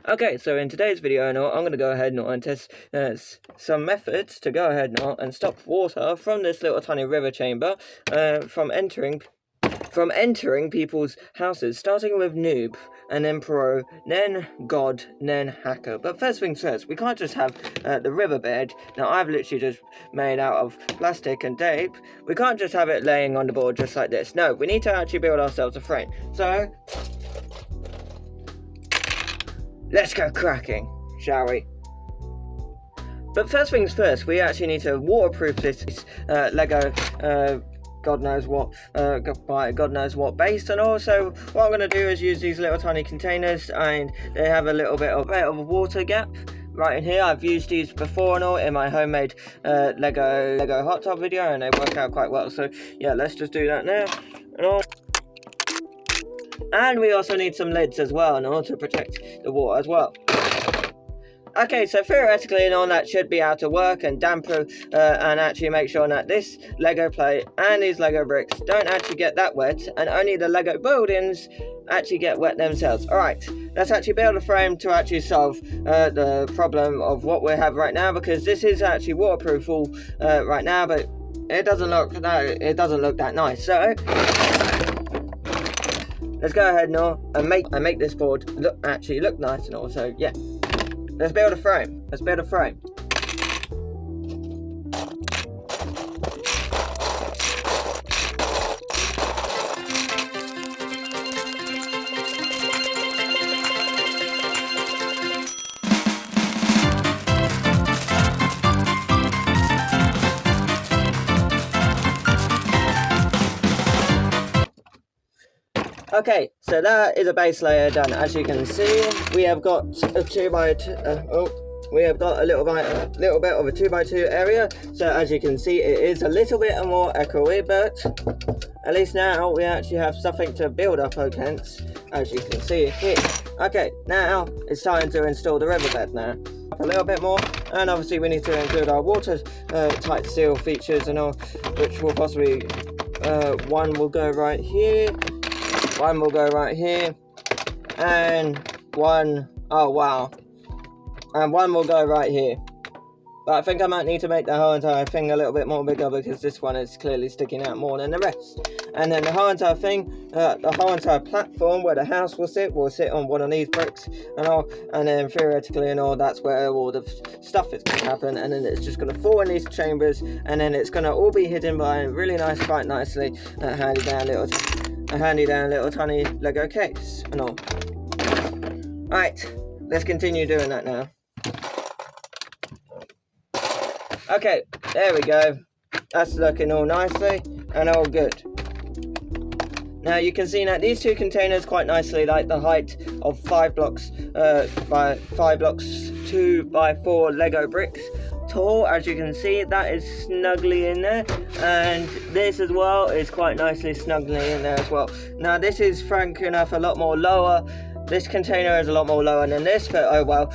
Okay, so in today's video, I'm going to go ahead and test some methods to go ahead and stop water from this little tiny river chamber from entering people's houses, starting with noob, and then pro, then god, then hacker. But first things first, we can't just have the riverbed. Now, I've literally just made out of plastic and tape. We can't just have it laying on the board just like this. No, we need to actually build ourselves a frame. So let's go cracking, shall we? But first things first, we actually need to waterproof this Lego God knows what base. And also what I'm going to do is use these little tiny containers, and they have a little bit of a water gap right in here. I've used these before and all in my homemade Lego hot tub video, and they work out quite well. So yeah, let's just do that now. And we also need some lids as well in order to protect the water as well. Okay, so theoretically that should be able to work and dampen and actually make sure that this Lego plate and these Lego bricks don't actually get that wet, and only the Lego buildings actually get wet themselves. Alright, let's actually build a frame to actually solve the problem of what we have right now, because this is actually waterproof right now, but it doesn't look that nice. So let's go ahead and make this board look nice and all. So yeah. Let's build a frame. Okay, so that is a base layer done. As you can see, we have got a 2x2. We have got a little bit of a 2x2 area. So as you can see, it is a little bit more echoey, but at least now we actually have something to build up against, as you can see here. Okay, now it's time to install the riverbed now. A little bit more, and obviously we need to include our water tight seal features and all, which will possibly one will go right here. One will go right here, and one will go right here. But I think I might need to make the whole entire thing a little bit more bigger, because this one is clearly sticking out more than the rest. And then the whole entire thing, the whole entire platform where the house will sit on one of these bricks and all. And then theoretically that's where all the stuff is going to happen. And then it's just going to fall in these chambers, and then it's going to all be hidden by a really quite nicely handy down little tiny Lego case and all. Right, let's continue doing that now. Okay, there we go. That's looking all nicely and all good. Now you can see that these two containers quite nicely, like the height of 5 blocks by 5 blocks 2x4 Lego bricks tall. As you can see, that is snugly in there, and this as well is quite nicely snugly in there as well. Now this is frank enough a lot more lower. This container is a lot more lower than this, but oh well,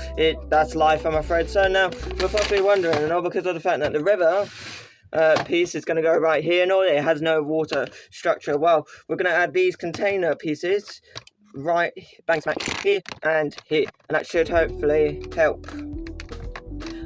that's life, I'm afraid. So now we're possibly wondering, because of the fact that the river piece is going to go right here and all, it has no water structure. Well, we're going to add these container pieces right bang smack here and here, and that should hopefully help.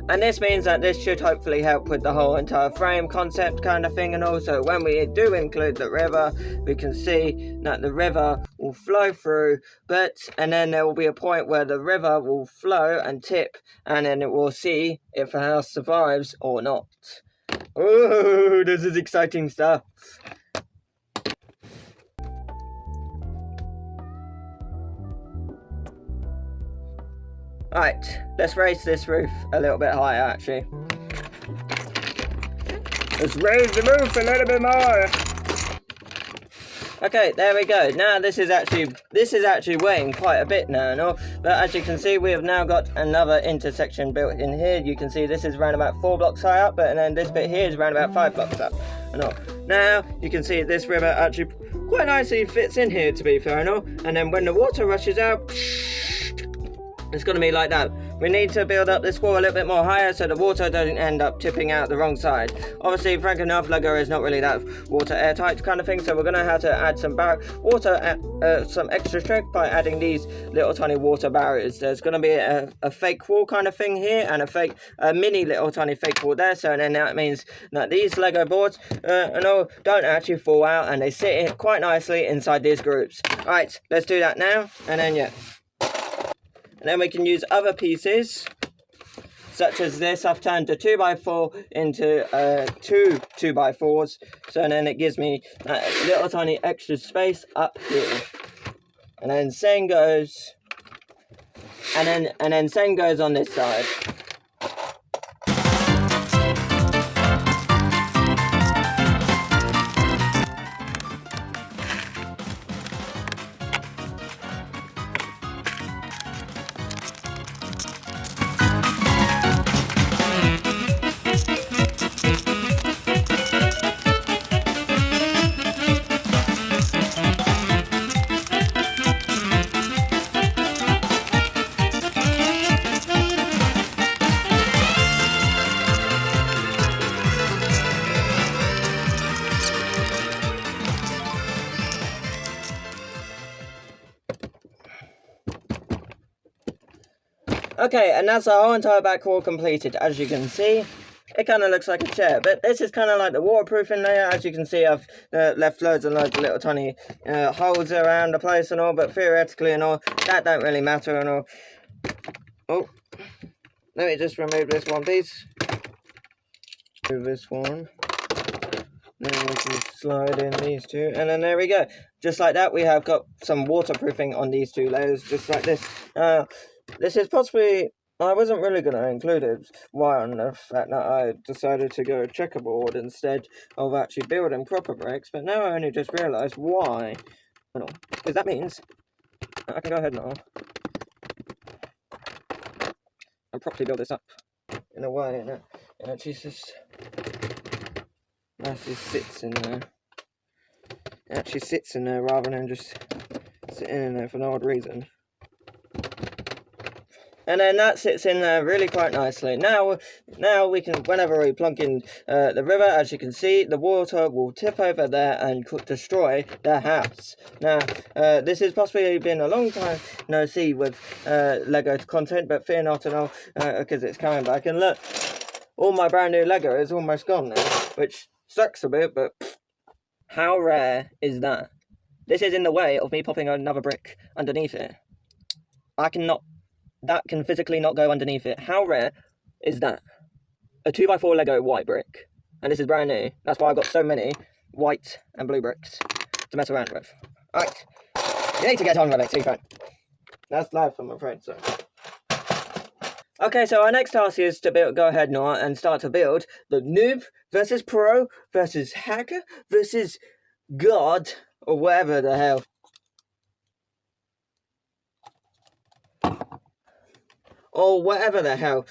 And this means that this should hopefully help with the whole entire frame concept kind of thing. And also when we do include the river, we can see that the river will flow through, and then there will be a point where the river will flow and tip, and then it will see if the house survives or not. Oh, this is exciting stuff. Right, let's raise this roof a little bit higher actually. Let's raise the roof a little bit more. Okay, there we go. Now this is actually weighing quite a bit now, but as you can see, we have now got another intersection built in here. You can see this is around about 4 blocks high up, and then this bit here is around about 5 blocks up. Now you can see this river actually quite nicely fits in here, to be fair, and then when the water rushes out, it's going to be like that. we need to build up this wall a little bit more higher so the water doesn't end up tipping out the wrong side. Obviously, Frankenhoff Lego is not really that water airtight kind of thing, so we're going to have to add some some extra strength by adding these little tiny water barriers. There's going to be a fake wall kind of thing here and a mini little tiny fake wall there, so then that means that these Lego boards don't actually fall out and they sit quite nicely inside these groups. Alright, let's do that now, and then and then we can use other pieces such as this. I've turned a 2x4 into two 2x4s, so then it gives me that little tiny extra space up here. And then same goes, and then same goes on this side. Okay, and that's our whole entire back wall completed. As you can see, it kind of looks like a chair, but this is kind of like the waterproofing layer. As you can see, I've left loads and loads of little tiny holes around the place and all, but theoretically and all, that don't really matter and all. Oh, let me just remove this one piece. Remove this one. Then we can slide in these two, and then there we go. Just like that, we have got some waterproofing on these two layers, just like this. This is possibly, I wasn't really going to include it, why on the fact that I decided to go checkerboard instead of actually building proper bricks, but now I only just realised why. Because that means I can go ahead now and properly build this up in a way, and it actually just sits in there. It actually sits in there rather than just sitting in there for no odd reason. And then that sits in there really quite nicely. Now we can, whenever we plunk in the river, as you can see, the water will tip over there and destroy the house. Now, this has possibly been a long time no see with Lego content, but fear not and all, because it's coming back. And look, all my brand new Lego is almost gone now, which sucks a bit, but how rare is that? This is in the way of me popping another brick underneath it. That can physically not go underneath it. How rare is that? A 2x4 Lego white brick. And this is brand new. That's why I've got so many white and blue bricks to mess around with. Alright. You need to get on with it, to be frank. That's life, I'm afraid, so. Okay, so our next task is to go ahead now and start to build the noob versus pro versus hacker versus god, or whatever the hell. Or whatever the hell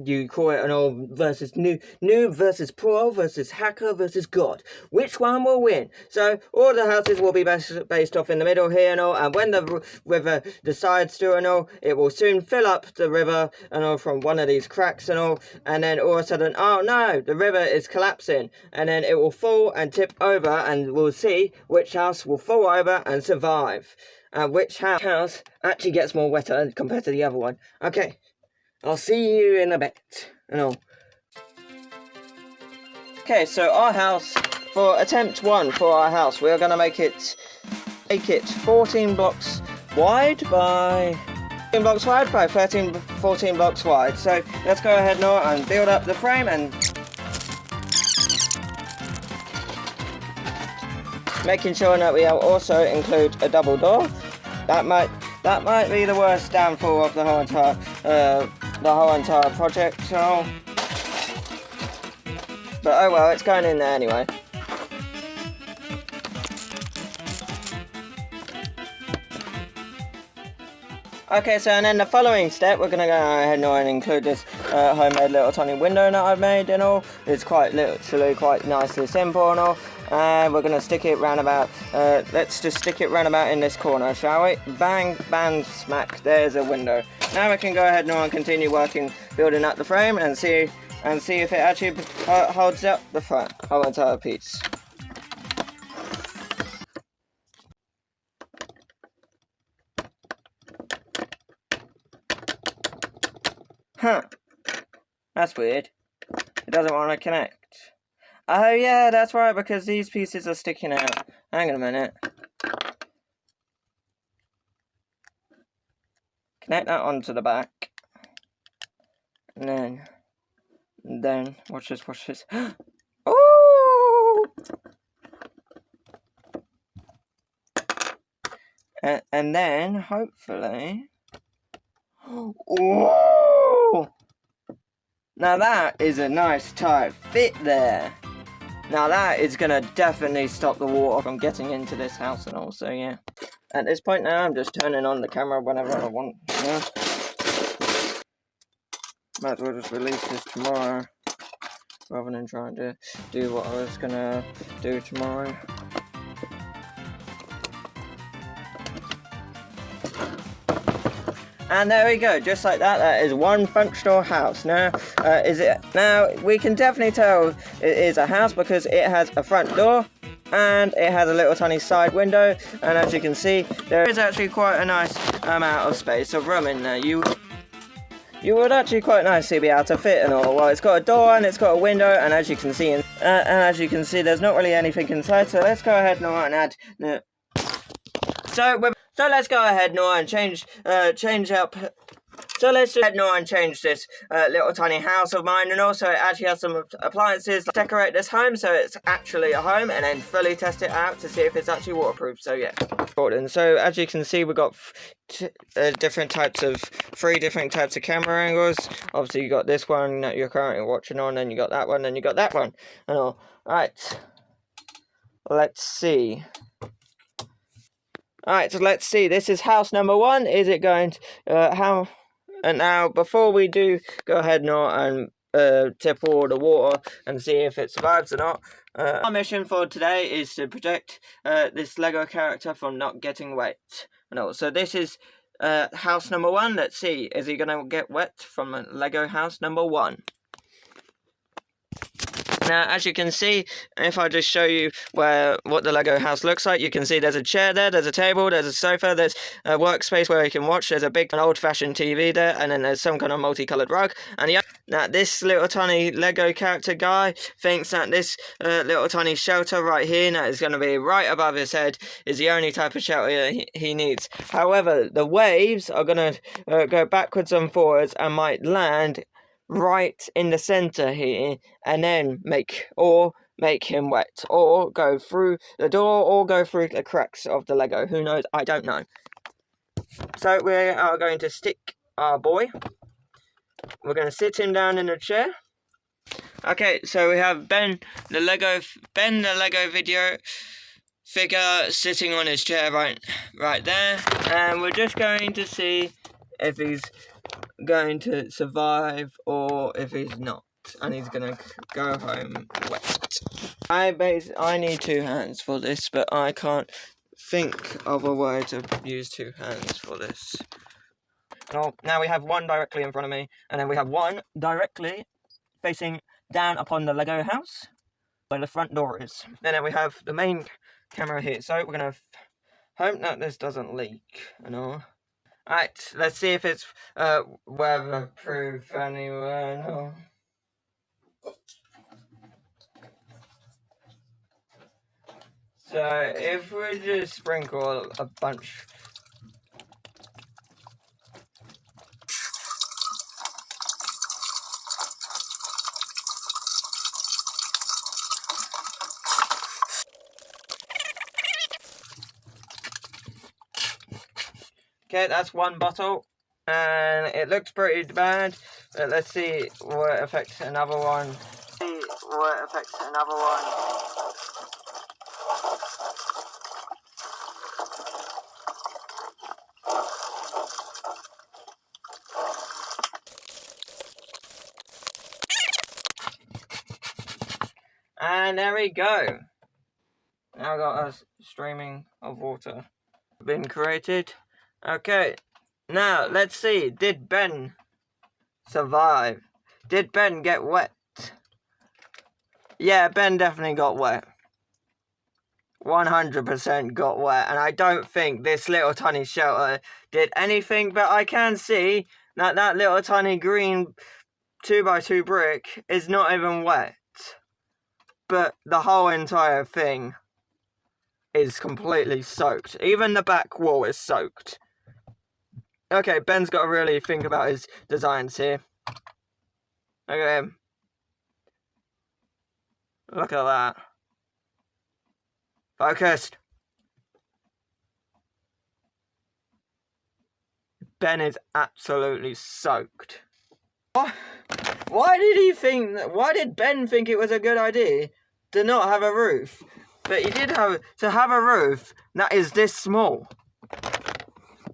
you call it, and all versus noob versus pro versus hacker versus god. Which one will win? So all the houses will be based off in the middle here and all, and when the river decides to and all, it will soon fill up the river and all from one of these cracks and all, and then all of a sudden, oh no, the river is collapsing, and then it will fall and tip over, and we'll see which house will fall over and survive. Which house actually gets more wetter compared to the other one. Okay, I'll see you in a bit. Okay, so our house, for attempt 1 for our house, we're going to make it 14 blocks wide by 14 blocks wide. So let's go ahead now and build up the frame, and making sure that we also include a double door. That might be the worst downfall of the whole entire project. So, but oh well, it's going in there anyway. Okay, so and then the following step, we're gonna go ahead now and include this homemade little tiny window that I've made and all. It's quite literally quite nicely simple and all. And we're going to stick it round about, let's just stick it round about in this corner, shall we? Bang, bang, smack, there's a window. Now we can go ahead now and continue working, building up the frame and see if it actually holds up the front, whole entire piece. Huh, that's weird. It doesn't want to connect. Oh yeah, that's right, because these pieces are sticking out. Hang on a minute. Connect that onto the back. And then, watch this. Oh! And then, hopefully... Whoa! Now that is a nice tight fit there. Now that is going to definitely stop the water from getting into this house and all, so yeah. At this point now, I'm just turning on the camera whenever I want, you know? Might as well just release this tomorrow, rather than trying to do what I was going to do tomorrow. And there we go, just like that. That is one functional house. Now, Now we can definitely tell it is a house because it has a front door and it has a little tiny side window. And as you can see, there is actually quite a nice amount of space of room in there. You would actually quite nicely be able to fit and all. Well, it's got a door and it's got a window, and as you can see, there's not really anything inside. So let's go ahead now and add. So let's go ahead now and change up. So let's go ahead now and change this little tiny house of mine, and also it actually has some appliances to decorate this home, so it's actually a home, and then fully test it out to see if it's actually waterproof. So yeah. So as you can see, we've got three different types of camera angles. Obviously, you got this one that you're currently watching on, and you got that one, and you got that one, and all. Right. Let's see. Alright, so let's see. This is house number 1. Is it going to, And now, before we do go ahead now and tip all the water and see if it survives or not, our mission for today is to protect this Lego character from not getting wet. No, so this is house number 1. Let's see. Is he going to get wet from Lego house number 1? Now, as you can see, if I just show you what the Lego house looks like, you can see there's a chair there, there's a table, there's a sofa, there's a workspace where you can watch, there's a big old-fashioned TV there, and then there's some kind of multicolored rug. And yeah, now this little tiny Lego character guy thinks that this little tiny shelter right here, that is going to be right above his head, is the only type of shelter he needs. However, the waves are going to go backwards and forwards and might land right in the center here, and then make him wet, or go through the door, or go through the cracks of the Lego. Who knows? I don't know. So we are going to stick our boy. We're going to sit him down in a chair. Okay, so we have Ben the Lego video figure sitting on his chair right there, and we're just going to see if he's going to survive or if he's not, and he's gonna go home wet. I need 2 hands for this, but I can't think of a way to use 2 hands for this. Now we have one directly in front of me, and then we have one directly facing down upon the Lego house where the front door is. And then we have the main camera here, so we're gonna hope that this doesn't leak and all. Alright, let's see if it's weatherproof anywhere. No. So if we just sprinkle a bunch. Okay, that's one bottle, and it looks pretty bad, but let's see what affects another one. And there we go. Now got a streaming of water been created. Okay, now let's see. Did Ben survive? Did Ben get wet? Yeah, Ben definitely got wet. 100% got wet, and I don't think this little tiny shelter did anything, but I can see that that little tiny green 2x2 brick is not even wet. But the whole entire thing is completely soaked. Even the back wall is soaked. Okay, Ben's got to really think about his designs here. Okay. Look at that. Focused. Ben is absolutely soaked. Why did Ben think it was a good idea to not have a roof? But he did have a roof that is this small.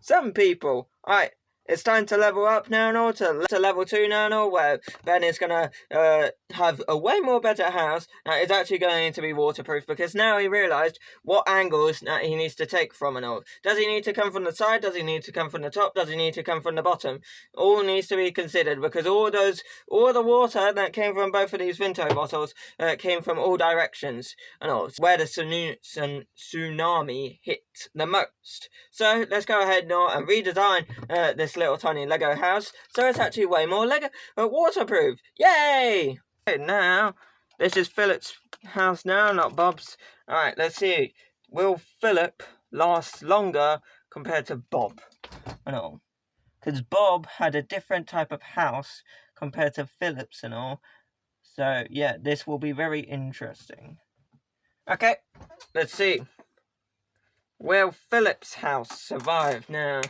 Some people, right, it's time to level up now and all, to level 2 now and all, where Ben is going to have a way more better house that is actually going to be waterproof, because now he realised what angles that he needs to take from and all. Does he need to come from the side? Does he need to come from the top? Does he need to come from the bottom? All needs to be considered, because all the water that came from both of these Vimto bottles came from all directions and all, where the tsunami hit the most. So let's go ahead now and redesign this little tiny Lego house so it's actually way more waterproof. Yay! Okay, now this is Philip's house now, not Bob's. Alright, let's see. Will Philip last longer compared to Bob? And all. Because Bob had a different type of house compared to Philip's and all. So yeah, this will be very interesting. Okay, let's see. Will Philip's house survive now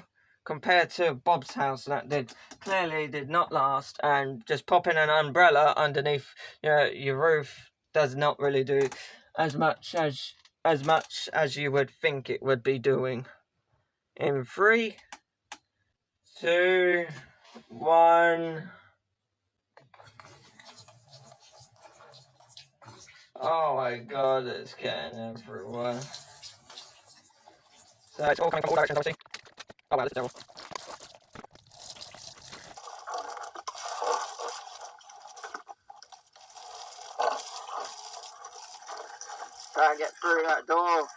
compared to Bob's house that clearly did not last, and just popping an umbrella underneath your roof does not really do as much as you would think it would be doing. In 3, 2, 1. Oh my god, it's getting everywhere. So it's all coming from all directions, obviously. Oh wow, this is terrible. Try and get through that door.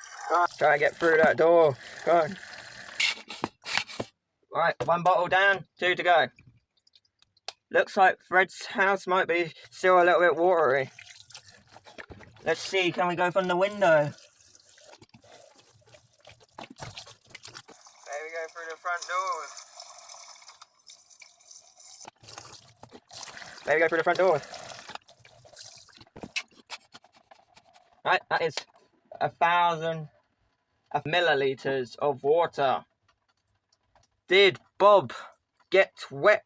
Try and get through that door. Go on. Right, 1 bottle down, 2 to go. Looks like Fred's house might be still a little bit watery. Let's see, can we go from the window? There we go through the front door. There we go through the front door. Right, that is 1,000 milliliters of water. Did Bob get wet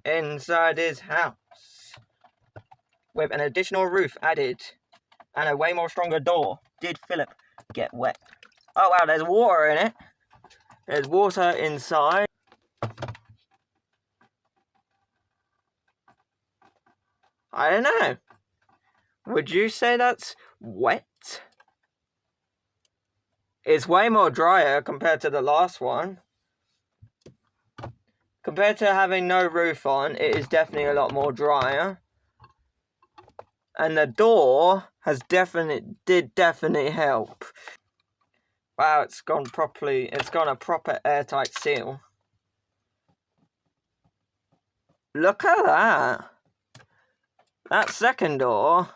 inside his house? With an additional roof added and a way more stronger door, did Philip get wet? Oh wow, there's water in it. There's water inside. I don't know. Would you say that's wet? It's way more drier compared to the last one. Compared to having no roof on, it is definitely a lot more drier. And the door did definitely help. Wow, it's gone a proper airtight seal. Look at that. That second door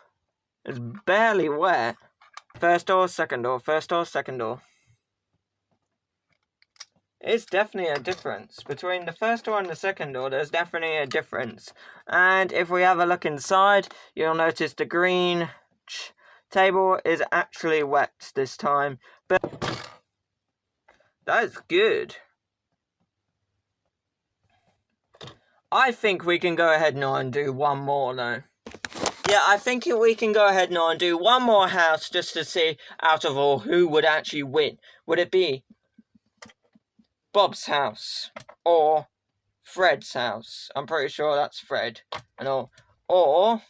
is barely wet. First door, second door, first door, second door. It's definitely a difference. Between the first door and the second door, there's definitely a difference. And if we have a look inside, you'll notice the green table is actually wet this time. But that's good. I think we can go ahead now and do one more though. Yeah, I think we can go ahead now and do one more house just to see out of all who would actually win. Would it be Bob's house or Fred's house? I'm pretty sure that's Fred and all. Or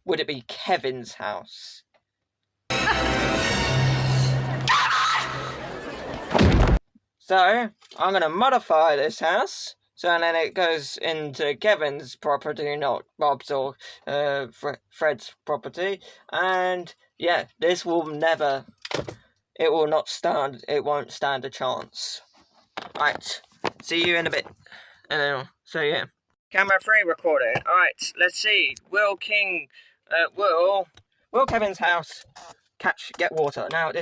would it be Kevin's house? So I'm gonna modify this house. So then it goes into Kevin's property, not Bob's or Fred's property. And yeah, this will never, it will not stand, it won't stand a chance. Right, see you in a bit. So yeah. Camera 3 recording. Alright, let's see. Will Kevin's house get water? Now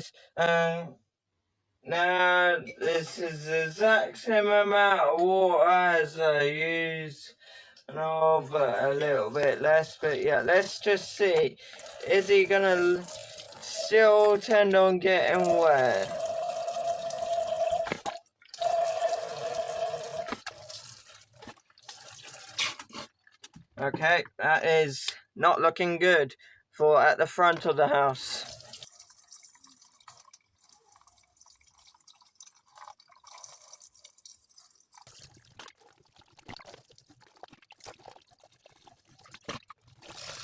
this is the exact same amount of water as I use. No, but a little bit less. But yeah, let's just see. Is he gonna still tend on getting wet? Okay, that is not looking good for at the front of the house.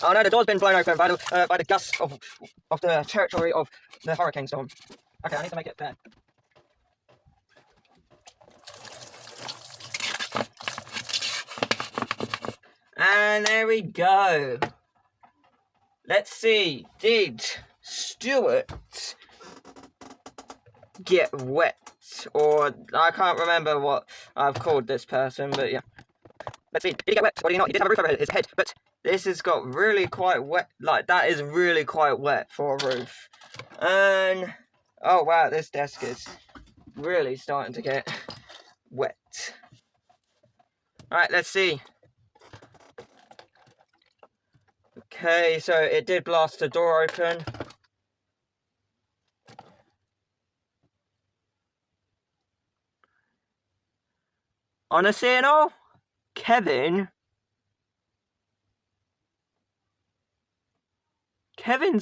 Oh no, the door's been blown open by the gusts of the territory of the hurricane storm. Okay, I need to make it fair. And there we go. Let's see, did Stuart get wet? Or, I can't remember what I've called this person, but yeah. Let's see, did he get wet? Or did he not? He did have a roof over his head, but this has got really quite wet. Like, that is really quite wet for a roof. And, oh wow, this desk is really starting to get wet. Alright, let's see. Okay, so it did blast the door open. Honestly and all, Kevin's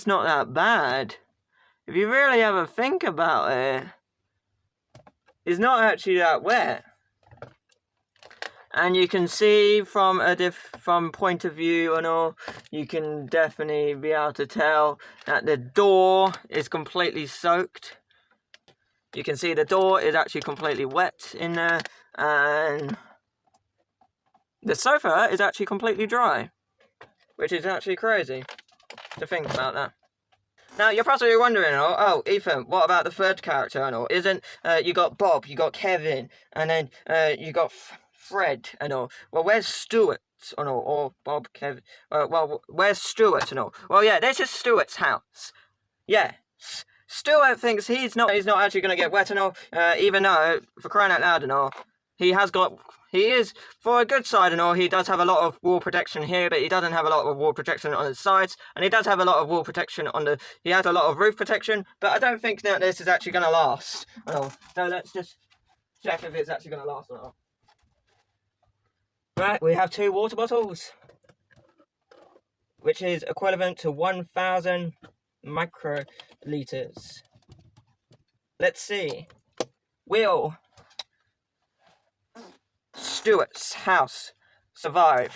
not that bad. If you really have a think about it, it's not actually that wet. And you can see from from point of view and all, you can definitely be able to tell that the door is completely soaked. You can see the door is actually completely wet in there, and the sofa is actually completely dry, which is actually crazy to think about that. Now, you're probably wondering, oh, Ethan, what about the third character and all? Isn't, you got Bob, you got Kevin, and then you got Fred and all. Well, where's Stuart and all? Or Bob, Kevin, well, where's Stuart and all? Well, yeah, this is Stuart's house. Yeah, Stuart thinks he's not actually going to get wet and all, even though, for crying out loud and all, he is, for a good side and all, he does have a lot of wall protection here, but he doesn't have a lot of wall protection on the sides, and he does have a lot of wall protection he has a lot of roof protection, but I don't think that this is actually going to last at all. So let's just check if it's actually going to last or not. Right, we have 2 water bottles, which is equivalent to 1,000 microliters. Let's see. Will Stuart's house survive?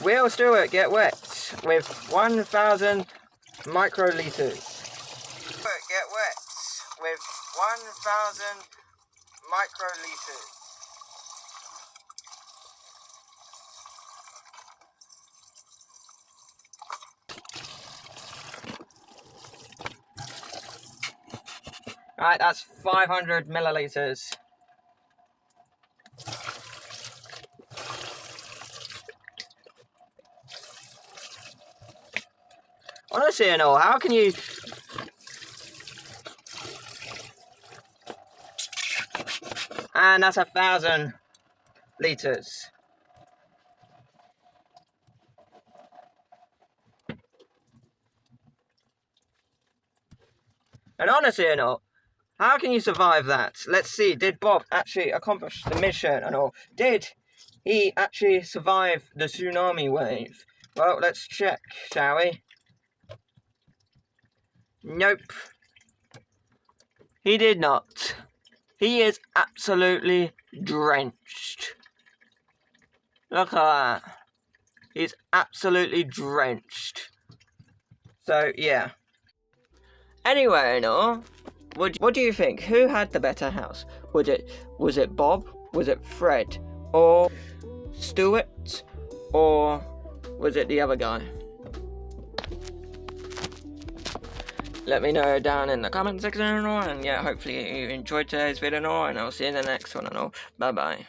Will Stuart get wet with 1,000 microliters? Stuart get wet with 1,000 microliters. Right, that's 500 milliliters. Honestly, you know, how can you... And that's 1,000 liters. And honestly, you know, how can you survive that? Let's see, did Bob actually accomplish the mission and all? Did he actually survive the tsunami wave? Well, let's check, shall we? Nope. He did not. He is absolutely drenched. Look at that. He's absolutely drenched. So, yeah. Anyway, no. What do you think? Who had the better house? Was it Bob? Was it Fred? Or Stuart? Or was it the other guy? Let me know down in the comment section, and yeah, hopefully you enjoyed today's video, and I'll see you in the next one, and all. Bye bye.